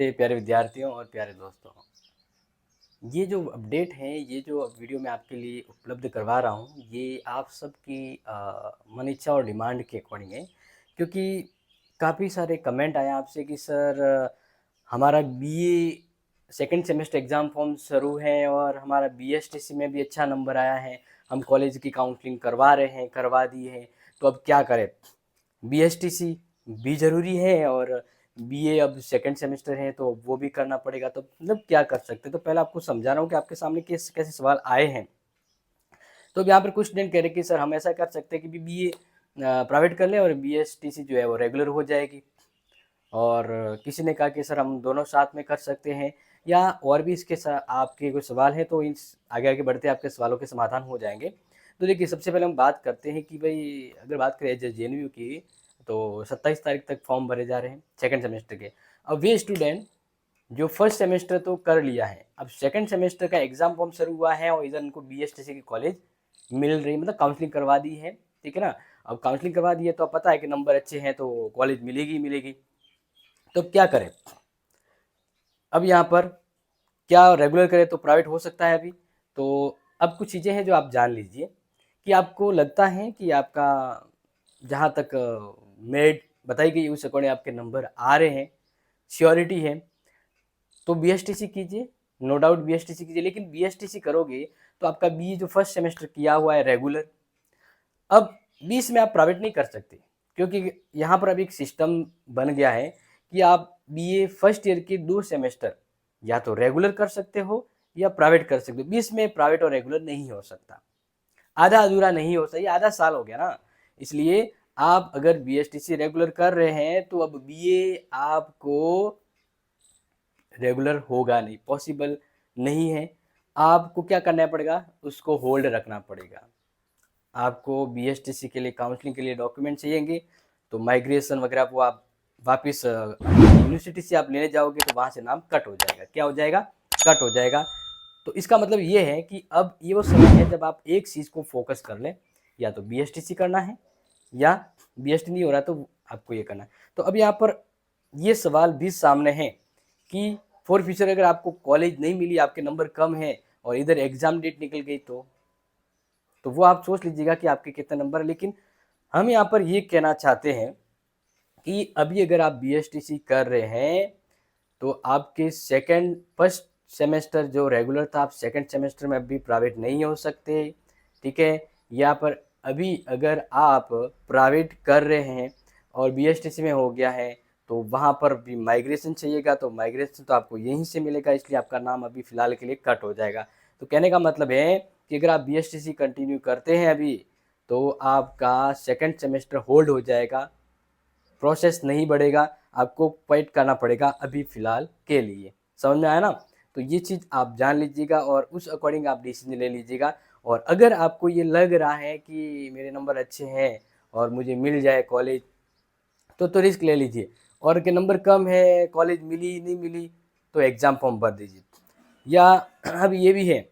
प्यारे विद्यार्थियों और प्यारे दोस्तों, ये जो अपडेट है, ये जो वीडियो मैं आपके लिए उपलब्ध करवा रहा हूँ, ये आप सबकी मन इच्छा और डिमांड के अकॉर्डिंग है। क्योंकि काफ़ी सारे कमेंट आए आपसे कि सर हमारा BA second semester exam form शुरू है और हमारा बीएसटीसी में भी अच्छा नंबर आया है, हम कॉलेज की काउंसलिंग करवा रहे हैं, करवा दी है, तो अब क्या करें? बीएसटीसी भी ज़रूरी है और बीए अब सेकंड सेमेस्टर है तो वो भी करना पड़ेगा, तो मतलब क्या कर सकते हैं? तो पहले आपको समझा रहा हूँ कि आपके सामने किस कैसे सवाल आए हैं। तो अब यहाँ पर कुछ स्टूडेंट कह रहे हैं कि सर हम ऐसा कर सकते हैं कि बीए प्राइवेट कर लें और बीएसटीसी जो है वो रेगुलर हो जाएगी। और किसी ने कहा कि सर हम दोनों साथ में कर सकते हैं, या और भी इसके साथ आपके कोई सवाल हैं तो इन आगे आगे बढ़ते आपके सवालों के समाधान हो जाएंगे। तो देखिए, सबसे पहले हम बात करते हैं कि भाई अगर बात करें जेएनयू की, तो 27 तारीख तक फॉर्म भरे जा रहे हैं सेकंड सेमेस्टर के। अब वे स्टूडेंट जो फर्स्ट सेमेस्टर तो कर लिया है, अब सेकंड सेमेस्टर का एग्जाम फॉर्म शुरू हुआ है और इधर उनको बीएसटीसी की कॉलेज मिल रही, मतलब काउंसलिंग करवा दी है, ठीक है ना। अब काउंसलिंग करवा दी है तो अब पता है कि नंबर अच्छे हैं तो कॉलेज मिलेगी मिलेगी। तो क्या करें? अब यहाँ पर क्या रेगुलर करें तो प्राइवेट हो सकता है अभी। तो अब कुछ चीज़ें हैं जो आप जान लीजिए कि आपको लगता है कि आपका जहाँ तक मेरिट बताई गई उस अकॉर्डिंग आपके नंबर आ रहे हैं, श्योरिटी है, तो बीएसटीसी कीजिए, नो डाउट बीएसटीसी कीजिए। लेकिन बीएसटीसी करोगे तो आपका बी जो फर्स्ट सेमेस्टर किया हुआ है रेगुलर, अब 20 में आप प्राइवेट नहीं कर सकते, क्योंकि यहाँ पर अभी एक सिस्टम बन गया है कि आप बीए फर्स्ट ईयर के 2 सेमेस्टर या तो रेगुलर कर सकते हो या प्राइवेट कर सकते हो। 20 में प्राइवेट और रेगुलर नहीं हो सकता, आधा अधूरा नहीं हो सकता, ये आधा साल हो गया ना। इसलिए आप अगर बीएसटीसी रेगुलर कर रहे हैं तो अब बीए आपको रेगुलर होगा नहीं, पॉसिबल नहीं है। आपको क्या करना पड़ेगा? उसको होल्ड रखना पड़ेगा। आपको बीएसटीसी के लिए काउंसलिंग के लिए डॉक्यूमेंट चाहिएंगे, तो माइग्रेशन वगैरह वो आप वापस यूनिवर्सिटी से आप लेने जाओगे तो वहाँ से नाम कट हो जाएगा। क्या हो जाएगा? कट हो जाएगा। तो इसका मतलब ये है कि अब ये वो समय है जब आप एक चीज़ को फोकस कर लें, या तो बीएसटीसी करना है या बीएसटी नहीं हो रहा तो आपको ये करना है। तो अब यहाँ पर ये सवाल भी सामने है कि फॉर फ्यूचर अगर आपको कॉलेज नहीं मिली, आपके नंबर कम है और इधर एग्जाम डेट निकल गई, तो वो आप सोच लीजिएगा कि आपके कितने नंबर है। लेकिन हम यहाँ पर ये कहना चाहते हैं कि अभी अगर आप बीएसटीसी कर रहे हैं तो आपके सेकंड फर्स्ट सेमेस्टर जो रेगुलर था, आप सेकंड सेमेस्टर में अभी प्राइवेट नहीं हो सकते, ठीक है। यहाँ पर अभी अगर आप प्राइवेट कर रहे हैं और बीएसटीसी में हो गया है तो वहाँ पर भी माइग्रेशन चाहिएगा, तो माइग्रेशन तो आपको यहीं से मिलेगा, इसलिए आपका नाम अभी फ़िलहाल के लिए कट हो जाएगा। तो कहने का मतलब है कि अगर आप बीएसटीसी कंटिन्यू करते हैं अभी, तो आपका सेकंड सेमेस्टर होल्ड हो जाएगा, प्रोसेस नहीं बढ़ेगा, आपको वेट करना पड़ेगा अभी फ़िलहाल के लिए। समझ में आया ना? तो ये चीज़ आप जान लीजिएगा और उस अकॉर्डिंग आप डिसीजन ले लीजिएगा। और अगर आपको ये लग रहा है कि मेरे नंबर अच्छे हैं और मुझे मिल जाए कॉलेज, तो रिस्क ले लीजिए। और के नंबर कम है, कॉलेज मिली नहीं मिली, तो एग्ज़ाम फॉर्म भर दीजिए। या अब ये भी है